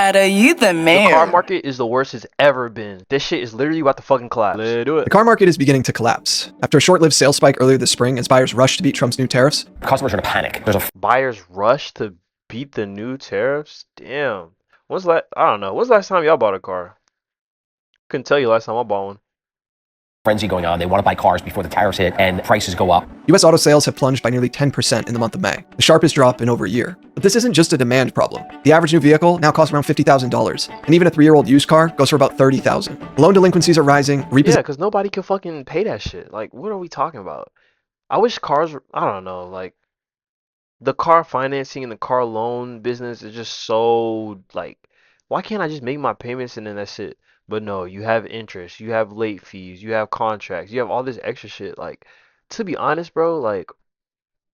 Shadow, you the The car mayor. market is the worst it's ever been. This shit is literally about to fucking collapse. Let's do The it. car market is beginning to collapse. After a short-lived sales spike earlier this spring as buyers rushed to beat Trump's new tariffs, Customers are going to panic. There's a Buyers rush to beat the new tariffs? Damn. I don't know. When's the last time y'all bought a car? Couldn't tell you last time I bought one. frenzy going on. They want to buy cars before the tariffs hit and prices go up. US auto sales have plunged by nearly 10% in the month of May, the sharpest drop in over a year. But this isn't just a demand problem. The average new vehicle now costs around $50,000, and even a 3-year-old used car goes for about $30,000. Loan delinquencies are rising, Yeah, because nobody can fucking pay that shit. Like, what are we talking about? I wish cars were, I don't know, like, the car financing and the car loan business is just so, like, why can't I just make my payments and then that's it? But no, you have interest, you have late fees, you have contracts, you have all this extra shit. Like, to be honest, bro, like,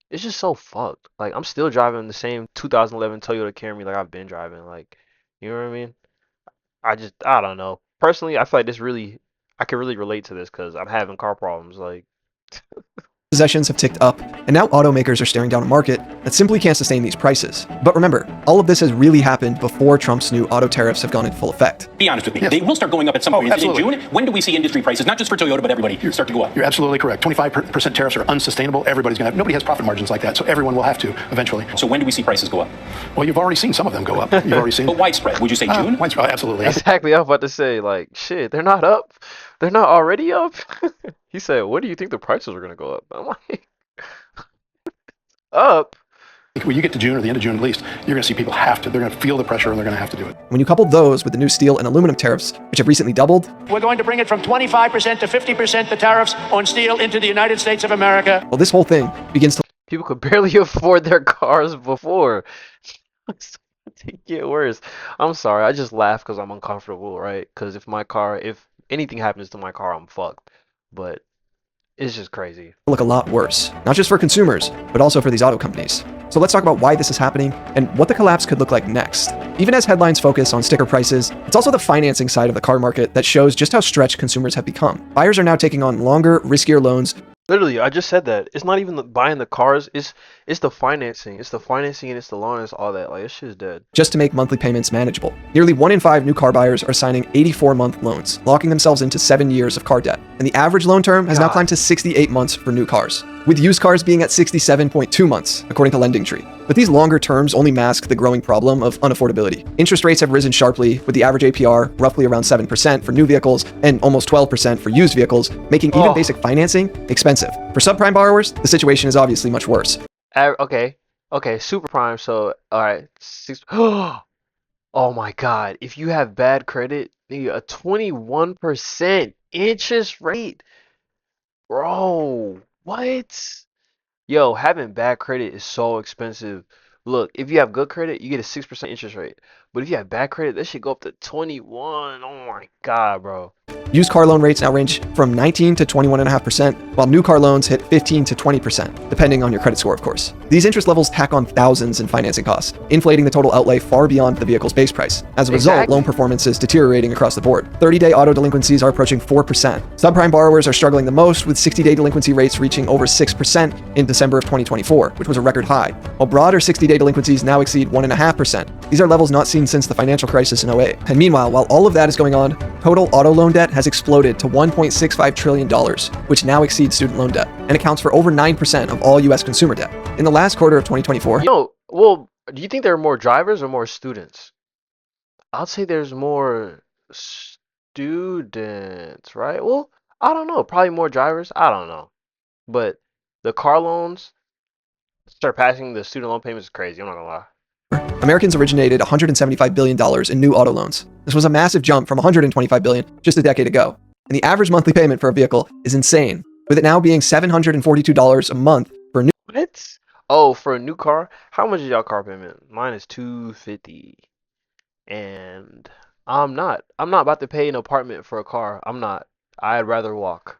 it's just so fucked. Like, I'm still driving the same 2011 Toyota Camry like I've been driving. Like, you know what I mean? I don't know. Personally, I feel like I can really relate to this because I'm having car problems. Like, possessions have ticked up, and now automakers are staring down a market that simply can't sustain these prices. But remember, all of this has really happened before Trump's new auto tariffs have gone into full effect. Be honest with me. They will start going up at some point. In absolutely. June, when do we see industry prices, not just for Toyota, but everybody, start to go up? You're absolutely correct. 25% tariffs are unsustainable. Nobody has profit margins like that, so everyone will have to eventually. So when do we see prices go up? Well, you've already seen some of them go up. You've already seen. But widespread, would you say June? Widespread, absolutely. exactly, I was about to say, like, shit, they're not up. They're not already up. He said, "What do you think the prices are gonna go up?" I'm like, up. When you get to June or the end of June at least, you're going to see people they're going to feel the pressure and they're going to have to do it. When you couple those with the new steel and aluminum tariffs, which have recently doubled, We're going to bring it from 25% to 50% the tariffs on steel into the United States of America. well, this whole thing begins to People could barely afford their cars before. It's starting to get worse. I'm sorry, I just laugh because I'm uncomfortable, right? Because if anything happens to my car, I'm fucked. But it's just crazy. look a lot worse, not just for consumers, but also for these auto companies. So let's talk about why this is happening and what the collapse could look like next. Even as headlines focus on sticker prices, it's also the financing side of the car market that shows just how stretched consumers have become. Buyers are now taking on longer, riskier loans. Literally, I just said that. It's not even buying the cars. It's the financing. It's the financing and it's the loan. It's all that. Like, this shit's dead. Just to make monthly payments manageable. Nearly 1 in 5 new car buyers are signing 84-month loans, locking themselves into 7 years of car debt. And the average loan term has now climbed to 68 months for new cars, with used cars being at 67.2 months, according to LendingTree. But these longer terms only mask the growing problem of unaffordability. Interest rates have risen sharply, with the average APR roughly around 7% for new vehicles and almost 12% for used vehicles, making even basic financing expensive. For subprime borrowers, the situation is obviously much worse. Okay, super prime. So, all right, oh my God, if you have bad credit, nigga, a 21% interest rate, bro, what? Yo, having bad credit is so expensive. Look, if you have good credit, you get a 6% interest rate. But if you have bad credit, that should go up to 21. Oh my God, bro. Used car loan rates now range from 19 to 21.5%, while new car loans hit 15 to 20%, depending on your credit score, of course. These interest levels tack on thousands in financing costs, inflating the total outlay far beyond the vehicle's base price. As a result, loan performance is deteriorating across the board. 30-day auto delinquencies are approaching 4%. Subprime borrowers are struggling the most, with 60-day delinquency rates reaching over 6% in December of 2024, which was a record high, while broader 60-day delinquencies now exceed 1.5%. These are levels not seen since the financial crisis in '08. And meanwhile, while all of that is going on, total auto loan debt has exploded to $1.65 trillion, which now exceeds student loan debt and accounts for over 9% of all U.S. consumer debt. In the last quarter of 2024, Well, do you think there are more drivers or more students? I'd say there's more students, right? Well, I don't know. Probably more drivers. I don't know. But the car loans surpassing the student loan payments is crazy. I'm not gonna lie. Americans originated $175 billion in new auto loans. This was a massive jump from $125 billion just a decade ago. And the average monthly payment for a vehicle is insane, with it now being $742 a month for a new. What? Oh, for a new car? How much is y'all car payment? Mine is $250. And I'm not about to pay an apartment for a car. I'm not. I'd rather walk.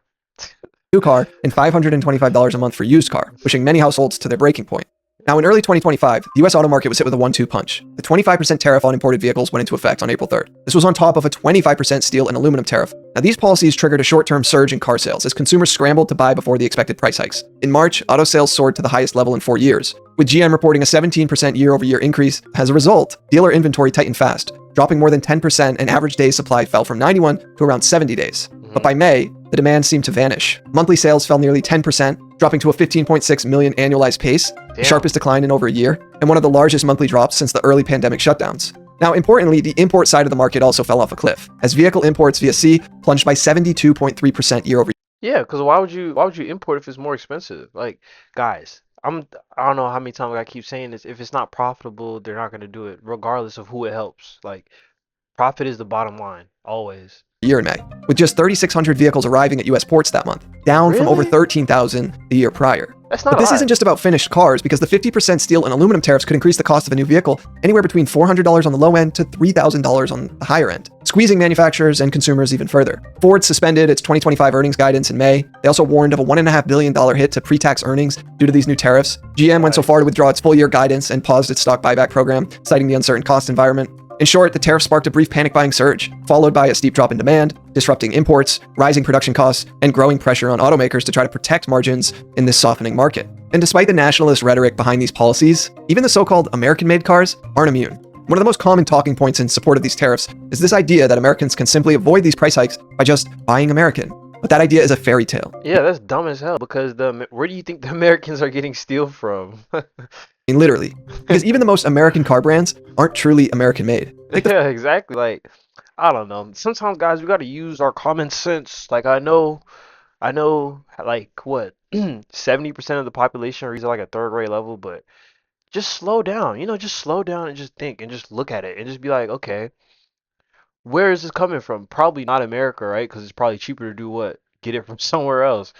New car and $525 a month for used car, pushing many households to their breaking point. Now, in early 2025, the US auto market was hit with a 1-2 punch. The 25% tariff on imported vehicles went into effect on April 3rd. This was on top of a 25% steel and aluminum tariff. Now, these policies triggered a short-term surge in car sales as consumers scrambled to buy before the expected price hikes. In March, auto sales soared to the highest level in 4 years, with GM reporting a 17% year-over-year increase. As a result, dealer inventory tightened fast, dropping more than 10%, and average days supply fell from 91 to around 70 days. But by May, the demand seemed to vanish. Monthly sales fell nearly 10%, dropping to a 15.6 million annualized pace, the sharpest decline in over a year, and one of the largest monthly drops since the early pandemic shutdowns. Now, importantly, the import side of the market also fell off a cliff, as vehicle imports via sea plunged by 72.3% year over year. Yeah, because why would you import if it's more expensive? Like, guys, I don't know how many times I keep saying this. If it's not profitable, they're not gonna do it, regardless of who it helps. Like, profit is the bottom line, always. Year in May, with just 3,600 vehicles arriving at US ports that month, down from over 13,000 the year prior. That's not But this a lot. isn't just about finished cars, because the 50% steel and aluminum tariffs could increase the cost of a new vehicle anywhere between $400 on the low end to $3,000 on the higher end, squeezing manufacturers and consumers even further. Ford suspended its 2025 earnings guidance in May. They also warned of a $1.5 billion hit to pre-tax earnings due to these new tariffs. GM went so far to withdraw its full-year guidance and paused its stock buyback program, citing the uncertain cost environment. In short, the tariff sparked a brief panic buying surge, followed by a steep drop in demand, disrupting imports, rising production costs, and growing pressure on automakers to try to protect margins in this softening market. And despite the nationalist rhetoric behind these policies, even the so-called American-made cars aren't immune. One of the most common talking points in support of these tariffs is this idea that Americans can simply avoid these price hikes by just buying American. But that idea is a fairy tale. Yeah, that's dumb as hell, because where do you think the Americans are getting steel from? I mean, literally. Because even the most American car brands aren't truly American-made. Yeah, exactly. Like, I don't know. Sometimes, guys, we got to use our common sense. Like, I know, like, what, 70% of the population are at like a third-grade level, but just slow down. Just slow down and just think and just look at it and just be like, okay, where is this coming from? Probably not America, right? Because it's probably cheaper to do what? Get it from somewhere else.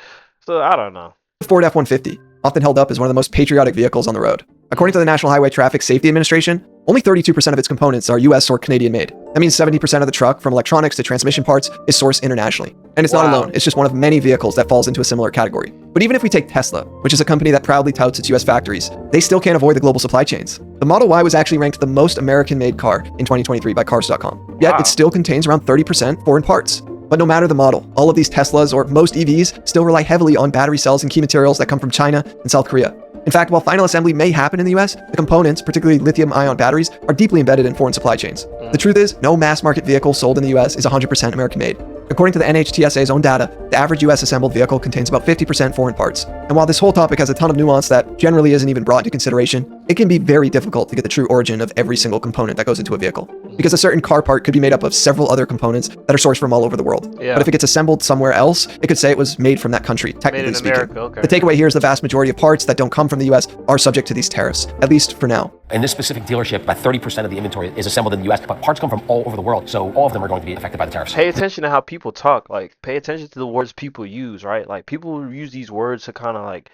So, I don't know. Ford F-150, often held up as one of the most patriotic vehicles on the road. According to the National Highway Traffic Safety Administration, only 32% of its components are US or Canadian made. That means 70% of the truck, from electronics to transmission parts, is sourced internationally. And it's not alone, it's just one of many vehicles that falls into a similar category. But even if we take Tesla, which is a company that proudly touts its US factories, they still can't avoid the global supply chains. The Model Y was actually ranked the most American-made car in 2023 by Cars.com. Yet it still contains around 30% foreign parts. But no matter the model, all of these Teslas, or most EVs, still rely heavily on battery cells and key materials that come from China and South Korea. In fact, while final assembly may happen in the US, the components, particularly lithium-ion batteries, are deeply embedded in foreign supply chains. The truth is, no mass-market vehicle sold in the US is 100% American-made. According to the NHTSA's own data, the average US assembled vehicle contains about 50% foreign parts. And while this whole topic has a ton of nuance that generally isn't even brought into consideration, it can be very difficult to get the true origin of every single component that goes into a vehicle. Because a certain car part could be made up of several other components that are sourced from all over the world. Yeah. But if it gets assembled somewhere else, it could say it was made from that country, technically Made in speaking. America, okay. The takeaway here is the vast majority of parts that don't come from the US are subject to these tariffs, at least for now. In this specific dealership, about 30% of the inventory is assembled in the US, but parts come from all over the world, so all of them are going to be affected by the tariffs. Pay attention to how people talk. Like, pay attention to the words people use, right? Like, people use these words to kind of like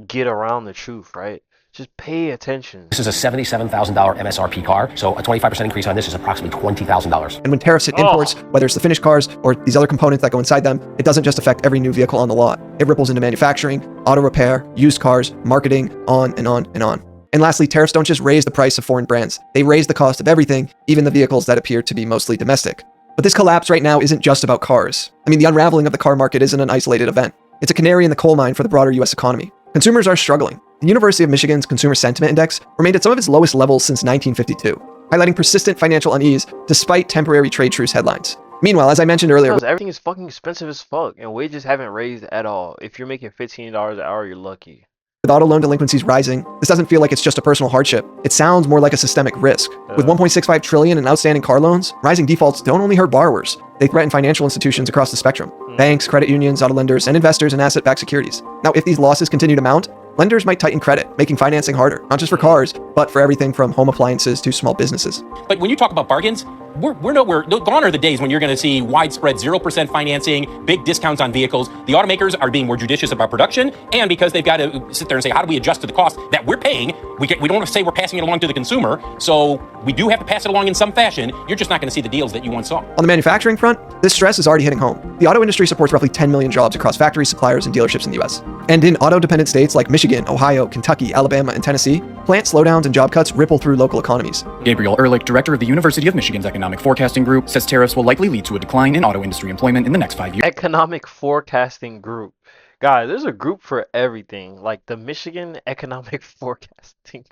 get around the truth, right? Just pay attention. This is a $77,000 MSRP car, so a 25% increase on this is approximately $20,000. And when tariffs hit imports, whether it's the finished cars or these other components that go inside them, it doesn't just affect every new vehicle on the lot. It ripples into manufacturing, auto repair, used cars, marketing, on and on and on. And lastly, tariffs don't just raise the price of foreign brands. They raise the cost of everything, even the vehicles that appear to be mostly domestic. But this collapse right now isn't just about cars. I mean, the unraveling of the car market isn't an isolated event. It's a canary in the coal mine for the broader US economy. Consumers are struggling. The University of Michigan's Consumer Sentiment Index remained at some of its lowest levels since 1952, highlighting persistent financial unease despite temporary trade truce headlines. Meanwhile, as I mentioned earlier, Everything is fucking expensive as fuck, and wages haven't raised at all. If you're making $15 an hour, you're lucky. with auto loan delinquencies rising, this doesn't feel like it's just a personal hardship. It sounds more like a systemic risk. With $1.65 trillion in outstanding car loans, rising defaults don't only hurt borrowers. They threaten financial institutions across the spectrum. Banks, credit unions, auto lenders, and investors in asset-backed securities. Now, if these losses continue to mount, lenders might tighten credit, making financing harder, not just for cars, but for everything from home appliances to small businesses. But when you talk about bargains, we're nowhere. Gone are the days when you're going to see widespread 0% financing, big discounts on vehicles. The automakers are being more judicious about production, and because they've got to sit there and say, how do we adjust to the cost that we're paying? We don't want to say we're passing it along to the consumer, so we do have to pass it along in some fashion. You're just not going to see the deals that you once saw. On the manufacturing front, this stress is already hitting home. The auto industry supports roughly 10 million jobs across factories, suppliers, and dealerships in the US. And in auto-dependent states like Michigan, Ohio, Kentucky, Alabama, and Tennessee, plant slowdowns and job cuts ripple through local economies. Gabriel Ehrlich, director of the University of Michigan's Economic Forecasting Group, says tariffs will likely lead to a decline in auto industry employment in the next 5 years. Economic forecasting group. Guys, there's a group for everything. Like the Michigan Economic Forecasting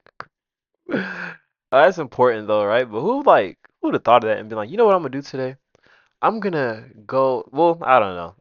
Group. That's important though, right? But who'd have thought of that and been like, you know what I'm gonna do today? I'm gonna go. Well, I don't know.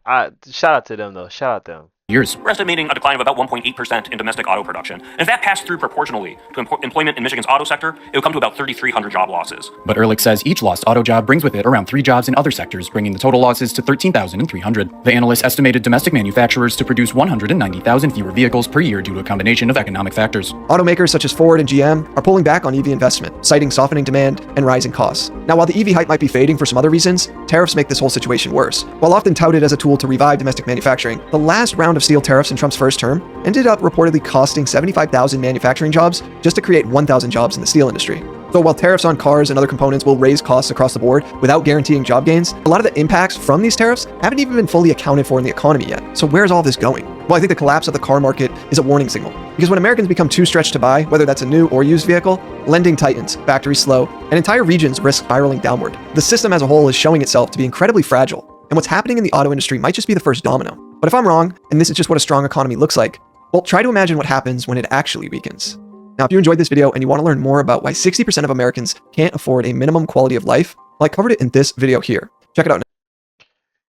Shout out to them though. Shout out them. We're estimating a decline of about 1.8% in domestic auto production. And if that passed through proportionally to employment in Michigan's auto sector, it would come to about 3,300 job losses. But Ehrlich says each lost auto job brings with it around 3 jobs in other sectors, bringing the total losses to 13,300. The analyst estimated domestic manufacturers to produce 190,000 fewer vehicles per year due to a combination of economic factors. Automakers such as Ford and GM are pulling back on EV investment, citing softening demand and rising costs. Now, while the EV hype might be fading for some other reasons, tariffs make this whole situation worse. While often touted as a tool to revive domestic manufacturing, the last round of steel tariffs in Trump's first term ended up reportedly costing 75,000 manufacturing jobs just to create 1,000 jobs in the steel industry. So while tariffs on cars and other components will raise costs across the board without guaranteeing job gains, a lot of the impacts from these tariffs haven't even been fully accounted for in the economy yet. So where's all this going? Well, I think the collapse of the car market is a warning signal. Because when Americans become too stretched to buy, whether that's a new or used vehicle, lending tightens, factories slow, and entire regions risk spiraling downward. The system as a whole is showing itself to be incredibly fragile. And what's happening in the auto industry might just be the first domino. But if I'm wrong, and this is just what a strong economy looks like, well, try to imagine what happens when it actually weakens. Now, if you enjoyed this video and you want to learn more about why 60% of Americans can't afford a minimum quality of life, well, I covered it in this video here. Check it out now.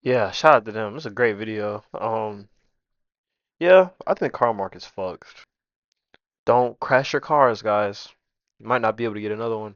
Yeah, shout out to them. It's a great video. Yeah, I think the car market's fucked. Don't crash your cars, guys. You might not be able to get another one.